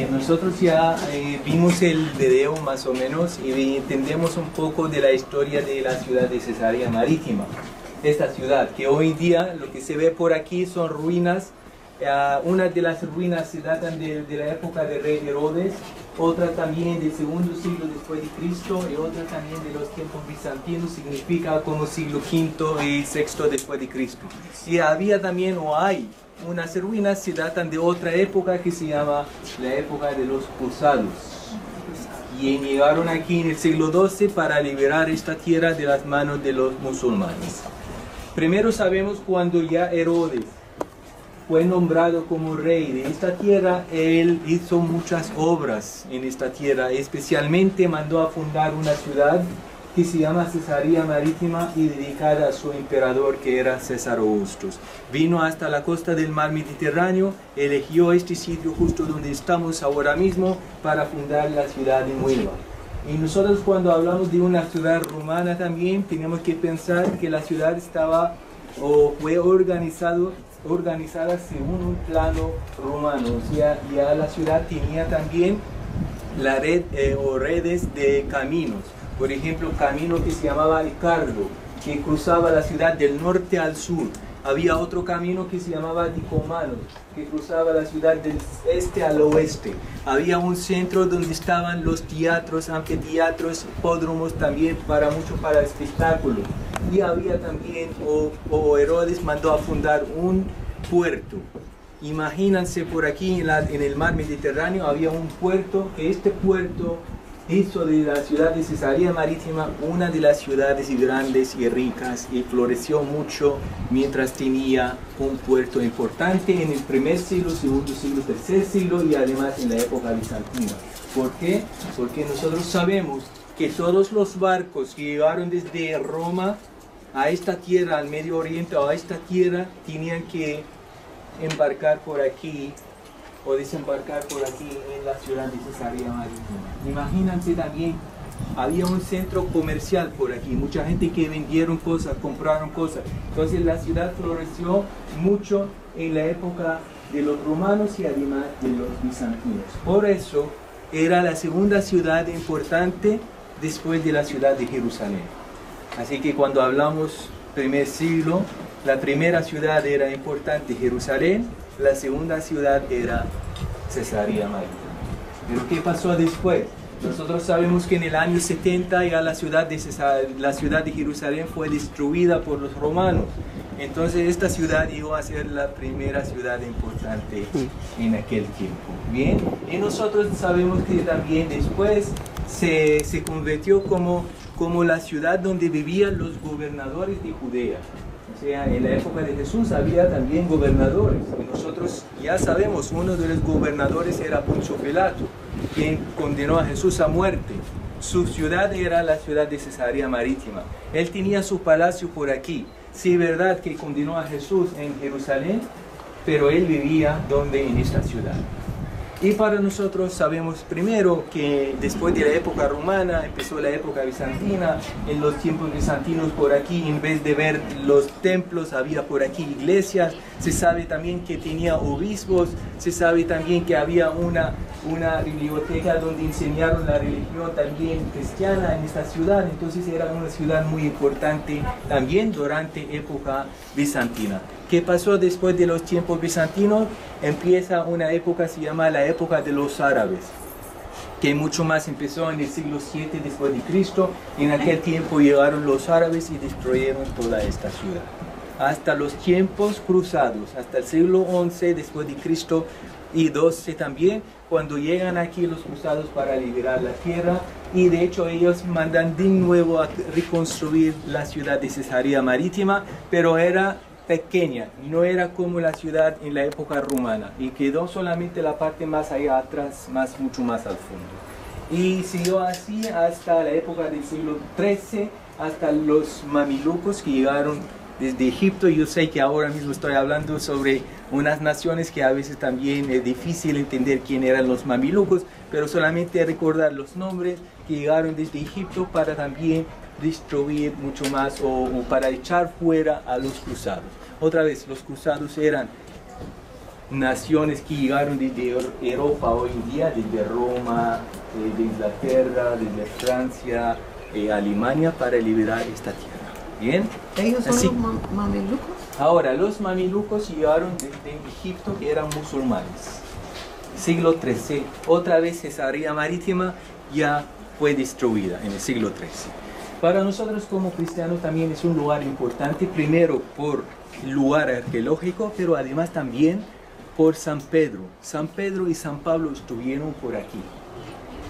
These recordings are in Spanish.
Bien, nosotros ya vimos el video más o menos y entendemos un poco de la historia de la ciudad de Cesarea Marítima. Esta ciudad, que hoy día lo que se ve por aquí son ruinas. Una de las ruinas se datan de la época del rey Herodes, otra también del segundo siglo después de Cristo y otra también de los tiempos bizantinos, significa como siglo V y VI después de Cristo. Y había también, o hay, unas ruinas que datan de otra época que se llama la época de los cruzados. Y llegaron aquí en el siglo XII para liberar esta tierra de las manos de los musulmanes. Primero sabemos cuando ya Herodes fue nombrado como rey de esta tierra, él hizo muchas obras en esta tierra, especialmente mandó a fundar una ciudad que se llama Cesarea Marítima y dedicada a su emperador que era César Augustus. Vino hasta la costa del mar Mediterráneo, eligió este sitio justo donde estamos ahora mismo para fundar la ciudad de Nueva. Y nosotros cuando hablamos de una ciudad romana también tenemos que pensar que la ciudad estaba o fue organizada según un plano romano, o sea, ya la ciudad tenía también la red o redes de caminos. Por ejemplo, camino que se llamaba el Cardo, que cruzaba la ciudad del norte al sur. Había otro camino que se llamaba Nicomano, que cruzaba la ciudad del este al oeste. Había un centro donde estaban los teatros, anfiteatros, hipódromos también para el espectáculo. Y había también, Herodes mandó a fundar un puerto. Imagínense por aquí en el mar Mediterráneo había un puerto, que este puerto hizo de la ciudad de Cesarea Marítima una de las ciudades grandes y ricas y floreció mucho mientras tenía un puerto importante en el primer siglo, segundo siglo, tercer siglo y además en la época bizantina. ¿Por qué? Porque nosotros sabemos que todos los barcos que llegaron desde Roma a esta tierra, al Medio Oriente o a esta tierra, tenían que embarcar por aquí o desembarcar por aquí en la ciudad de Cesarea Marítima. Imagínense también, había un centro comercial por aquí, mucha gente que vendieron cosas, compraron cosas. Entonces la ciudad floreció mucho en la época de los romanos y además de los bizantinos. Por eso era la segunda ciudad importante después de la ciudad de Jerusalén. Así que cuando hablamos primer siglo, la primera ciudad era importante Jerusalén, la segunda ciudad era Cesarea Marítima. Pero ¿qué pasó después? Nosotros sabemos que en el año 70 ya la ciudad de Jerusalén fue destruida por los romanos. Entonces esta ciudad llegó a ser la primera ciudad importante en aquel tiempo. Bien, y nosotros sabemos que también después se convirtió como la ciudad donde vivían los gobernadores de Judea. O sea, en la época de Jesús había también gobernadores. Y nosotros ya sabemos, uno de los gobernadores era Poncio Pilato, quien condenó a Jesús a muerte. Su ciudad era la ciudad de Cesarea Marítima. Él tenía su palacio por aquí. Sí, es verdad que condenó a Jesús en Jerusalén, pero él vivía donde en esta ciudad. Y para nosotros sabemos primero que después de la época romana empezó la época bizantina. En los tiempos bizantinos por aquí, en vez de ver los templos, había por aquí iglesias. Se sabe también que tenía obispos, se sabe también que había una biblioteca donde enseñaron la religión también cristiana en esta ciudad. Entonces era una ciudad muy importante también durante época bizantina. ¿Qué pasó después de los tiempos bizantinos? Empieza una época, se llama la época de los árabes, que mucho más empezó en el siglo VII después de Cristo. En aquel tiempo llegaron los árabes y destruyeron toda esta ciudad. Hasta los tiempos cruzados, hasta el siglo XI después de Cristo y XII también, cuando llegan aquí los cruzados para liberar la tierra, y de hecho ellos mandan de nuevo a reconstruir la ciudad de Cesarea Marítima, pero era pequeña, no era como la ciudad en la época romana, y quedó solamente la parte más allá atrás, mucho más al fondo. Y siguió así hasta la época del siglo XIII, hasta los mamelucos que llegaron desde Egipto. Yo sé que ahora mismo estoy hablando sobre unas naciones que a veces también es difícil entender quién eran los mamelucos, pero solamente recordar los nombres que llegaron desde Egipto para también destruir mucho más o para echar fuera a los cruzados. Otra vez, los cruzados eran naciones que llegaron desde Europa hoy en día, desde Roma, de Inglaterra, desde Francia, Alemania, para liberar esta tierra. ¿Bien? ¿Ellos son Así. los mamelucos? Ahora, los mamelucos llegaron desde Egipto, que eran musulmanes. Siglo XIII, otra vez Cesarea Marítima ya fue destruida en el siglo XIII. Para nosotros como cristianos también es un lugar importante, primero por el lugar arqueológico, pero además también por San Pedro. San Pedro y San Pablo estuvieron por aquí.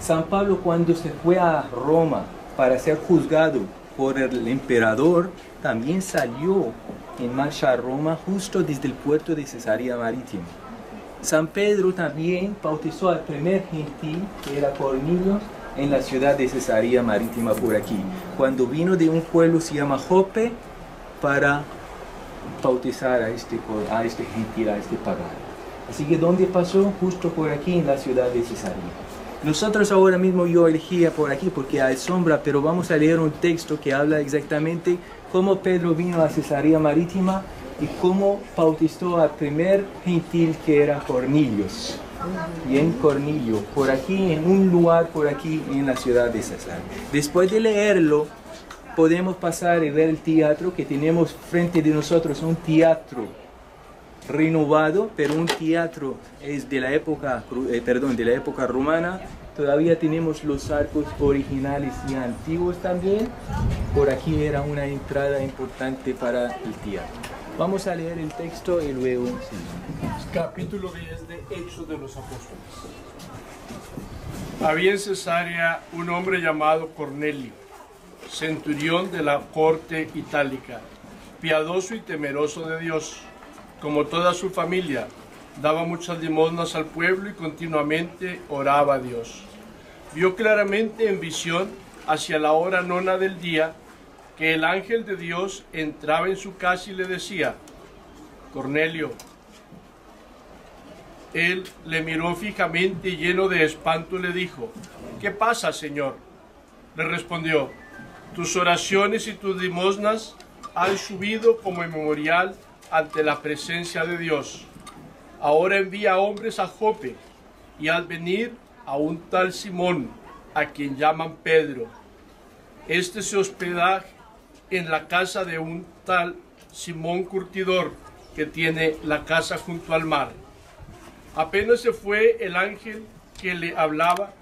San Pablo, cuando se fue a Roma para ser juzgado por el emperador, también salió en marcha a Roma justo desde el puerto de Cesarea Marítima. San Pedro también bautizó al primer gentil, que era Cornelio, en la ciudad de Cesarea Marítima por aquí, cuando vino de un pueblo que se llama Jope para bautizar a este gentil, a este pagano. Así que ¿dónde pasó? Justo por aquí en la ciudad de Cesarea. Nosotros ahora mismo yo elegía por aquí porque hay sombra, pero vamos a leer un texto que habla exactamente cómo Pedro vino a Cesarea Marítima y cómo bautizó al primer gentil, que era Cornelio. Bien, Cornelio, por aquí, en un lugar por aquí en la ciudad de Cesarea. Después de leerlo, podemos pasar y ver el teatro que tenemos frente de nosotros, un teatro renovado, pero un teatro es de la época, de la época romana. Todavía tenemos los arcos originales y antiguos también. Por aquí era una entrada importante para el teatro. Vamos a leer el texto y luego seguimos. Capítulo 10 de Hechos de los Apóstoles. Había en Cesarea un hombre llamado Cornelio, centurión de la corte itálica, piadoso y temeroso de Dios. Como toda su familia, daba muchas limosnas al pueblo y continuamente oraba a Dios. Vio claramente en visión, hacia la hora nona del día, que el ángel de Dios entraba en su casa y le decía: Cornelio. Él le miró fijamente y lleno de espanto le dijo: ¿Qué pasa, Señor? Le respondió: tus oraciones y tus limosnas han subido como memorial ante la presencia de Dios. Ahora envía hombres a Jope, y al venir a un tal Simón, a quien llaman Pedro. Este se hospeda en la casa de un tal Simón Curtidor, que tiene la casa junto al mar. Apenas se fue el ángel que le hablaba,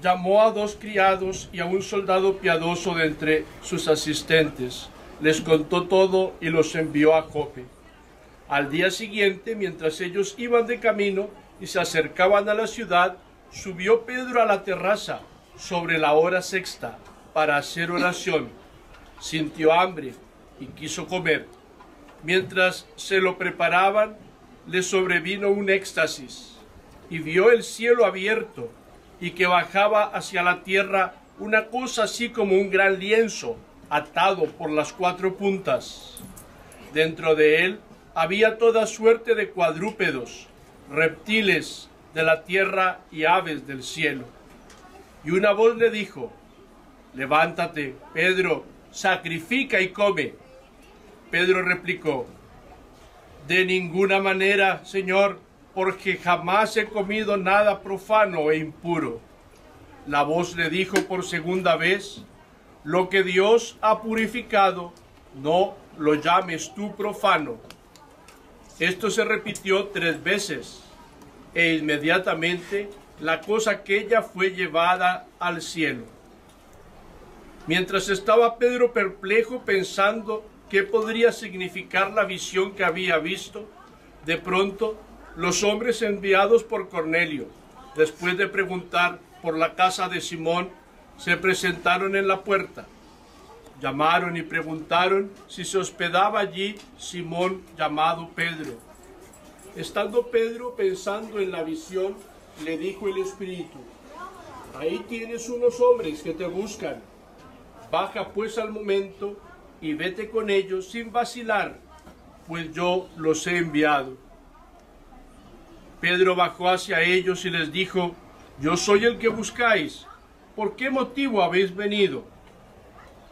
llamó a 2 criados y a un soldado piadoso de entre sus asistentes. Les contó todo y los envió a Jope. Al día siguiente, mientras ellos iban de camino y se acercaban a la ciudad, subió Pedro a la terraza sobre la hora sexta para hacer oración. Sintió hambre y quiso comer. Mientras se lo preparaban, le sobrevino un éxtasis y vio el cielo abierto y que bajaba hacia la tierra una cosa así como un gran lienzo atado por las 4 puntas. Dentro de él había toda suerte de cuadrúpedos, reptiles de la tierra y aves del cielo. Y una voz le dijo: levántate, Pedro, sacrifica y come. Pedro replicó: de ninguna manera, Señor, porque jamás he comido nada profano e impuro. La voz le dijo por segunda vez: lo que Dios ha purificado, no lo llames tú profano. Esto se repitió 3 veces, e inmediatamente la cosa aquella fue llevada al cielo. Mientras estaba Pedro perplejo pensando qué podría significar la visión que había visto, de pronto los hombres enviados por Cornelio, después de preguntar por la casa de Simón, se presentaron en la puerta. Llamaron y preguntaron si se hospedaba allí Simón, llamado Pedro. Estando Pedro pensando en la visión, le dijo el Espíritu: ahí tienes unos hombres que te buscan. Baja pues al momento y vete con ellos sin vacilar, pues yo los he enviado. Pedro bajó hacia ellos y les dijo: yo soy el que buscáis. ¿Por qué motivo habéis venido?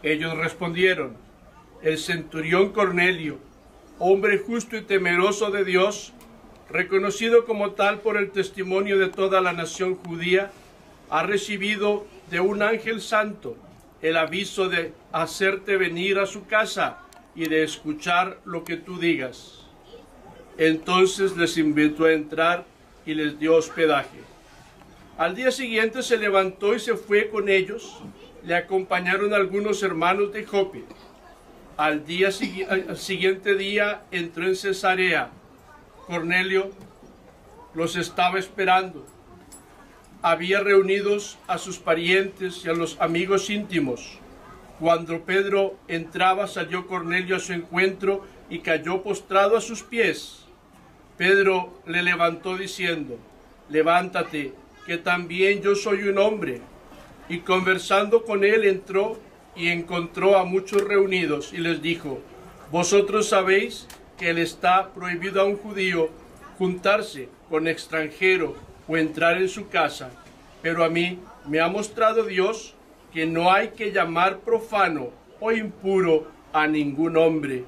Ellos respondieron: el centurión Cornelio, hombre justo y temeroso de Dios, reconocido como tal por el testimonio de toda la nación judía, ha recibido de un ángel santo el aviso de hacerte venir a su casa y de escuchar lo que tú digas. Entonces les invitó a entrar y les dio hospedaje. Al día siguiente se levantó y se fue con ellos. Le acompañaron algunos hermanos de Jope. Al siguiente día entró en Cesarea. Cornelio los estaba esperando. Había reunidos a sus parientes y a los amigos íntimos. Cuando Pedro entraba, salió Cornelio a su encuentro y cayó postrado a sus pies. Pedro le levantó diciendo: levántate, que también yo soy un hombre. Y conversando con él entró y encontró a muchos reunidos y les dijo: vosotros sabéis que le está prohibido a un judío juntarse con extranjero o entrar en su casa, pero a mí me ha mostrado Dios que no hay que llamar profano o impuro a ningún hombre.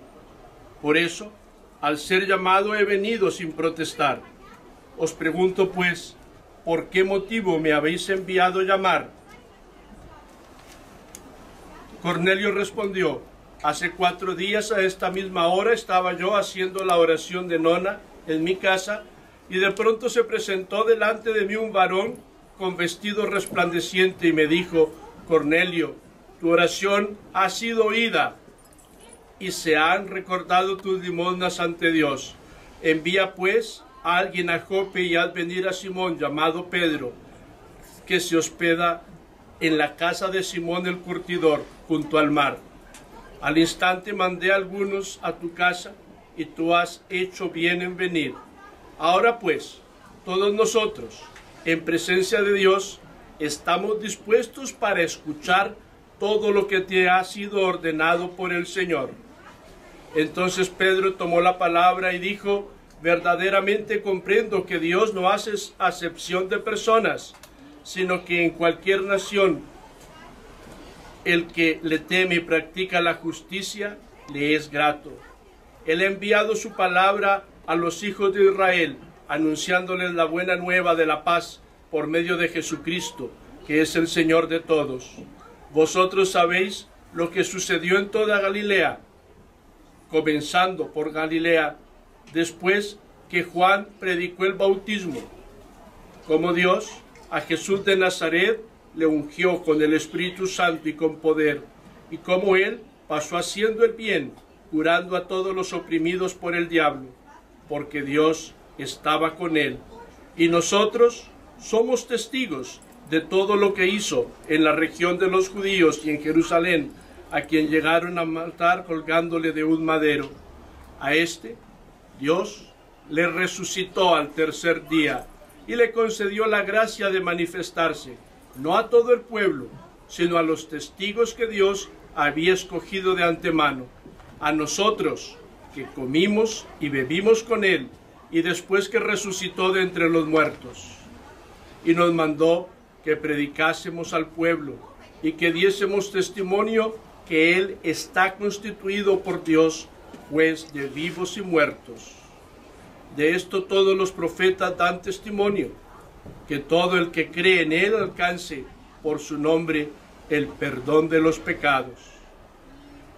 Por eso, al ser llamado he venido sin protestar. Os pregunto pues, ¿por qué motivo me habéis enviado llamar? Cornelio respondió: hace 4 días a esta misma hora estaba yo haciendo la oración de nona en mi casa, y de pronto se presentó delante de mí un varón con vestido resplandeciente y me dijo: Cornelio, tu oración ha sido oída y se han recordado tus limosnas ante Dios. Envía pues a alguien a Jope y haz venir a Simón, llamado Pedro, que se hospeda en la casa de Simón el curtidor, junto al mar. Al instante mandé a algunos a tu casa, y tú has hecho bien en venir. Ahora pues, todos nosotros, en presencia de Dios, estamos dispuestos para escuchar todo lo que te ha sido ordenado por el Señor. Entonces Pedro tomó la palabra y dijo: verdaderamente comprendo que Dios no hace acepción de personas, sino que en cualquier nación el que le teme y practica la justicia le es grato. Él ha enviado su palabra a los hijos de Israel, anunciándoles la buena nueva de la paz por medio de Jesucristo, que es el Señor de todos. Vosotros sabéis lo que sucedió en toda Galilea, comenzando por Galilea, después que Juan predicó el bautismo, como Dios a Jesús de Nazaret le ungió con el Espíritu Santo y con poder, y como él pasó haciendo el bien, curando a todos los oprimidos por el diablo, porque Dios estaba con él. Y nosotros somos testigos de todo lo que hizo en la región de los judíos y en Jerusalén, a quien llegaron a matar colgándole de un madero. A este Dios le resucitó al tercer día y le concedió la gracia de manifestarse, no a todo el pueblo, sino a los testigos que Dios había escogido de antemano, a nosotros que comimos y bebimos con él, y después que resucitó de entre los muertos. Y nos mandó que predicásemos al pueblo y que diésemos testimonio que él está constituido por Dios, juez de vivos y muertos. De esto todos los profetas dan testimonio, que todo el que cree en él alcance por su nombre el perdón de los pecados.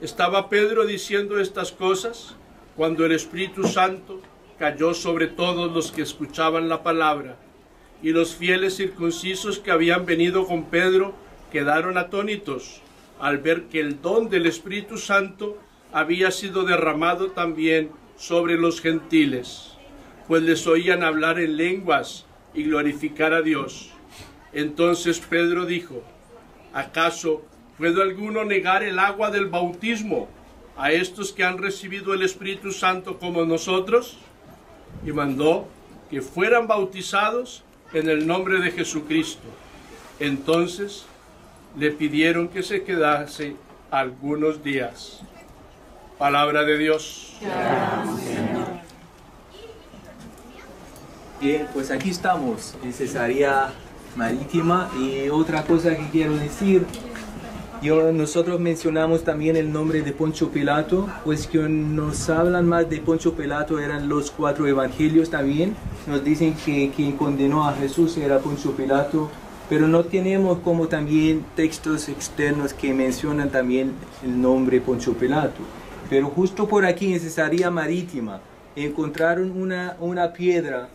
Estaba Pedro diciendo estas cosas cuando el Espíritu Santo cayó sobre todos los que escuchaban la palabra, y los fieles circuncisos que habían venido con Pedro quedaron atónitos al ver que el don del Espíritu Santo había sido derramado también sobre los gentiles, pues les oían hablar en lenguas y glorificar a Dios. Entonces Pedro dijo: ¿acaso puede alguno negar el agua del bautismo a estos que han recibido el Espíritu Santo como nosotros? Y mandó que fueran bautizados en el nombre de Jesucristo. Entonces le pidieron que se quedase algunos días. Palabra de Dios. Bien, pues aquí estamos en Cesarea Marítima, y otra cosa que quiero decir Nosotros mencionamos también el nombre de Poncio Pilato, pues que nos hablan más de Poncio Pilato eran los 4 evangelios también. Nos dicen que quien condenó a Jesús era Poncio Pilato, pero no tenemos como también textos externos que mencionan también el nombre Poncio Pilato. Pero justo por aquí en Cesarea Marítima encontraron una piedra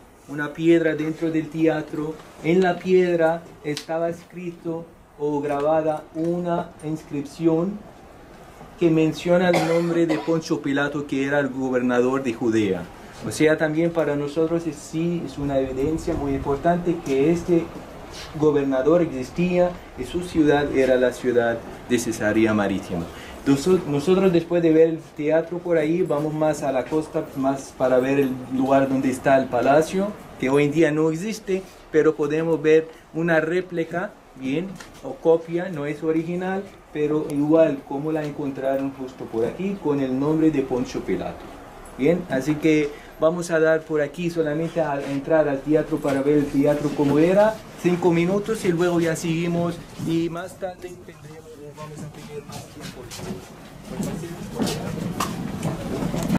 dentro del teatro. En la piedra estaba escrito o grabada una inscripción que menciona el nombre de Poncio Pilato, que era el gobernador de Judea. O sea, también para nosotros es una evidencia muy importante que este gobernador existía y su ciudad era la ciudad de Cesarea Marítima. Nosotros después de ver el teatro por ahí vamos más a la costa, más para ver el lugar donde está el palacio, que hoy en día no existe, pero podemos ver una réplica, bien, o copia, no es original, pero igual como la encontraron justo por aquí con el nombre de Poncio Pilato. Bien, así que vamos a dar por aquí solamente a entrar al teatro para ver el teatro como era, 5 minutos y luego ya seguimos y más tarde vamos a tener más tiempo.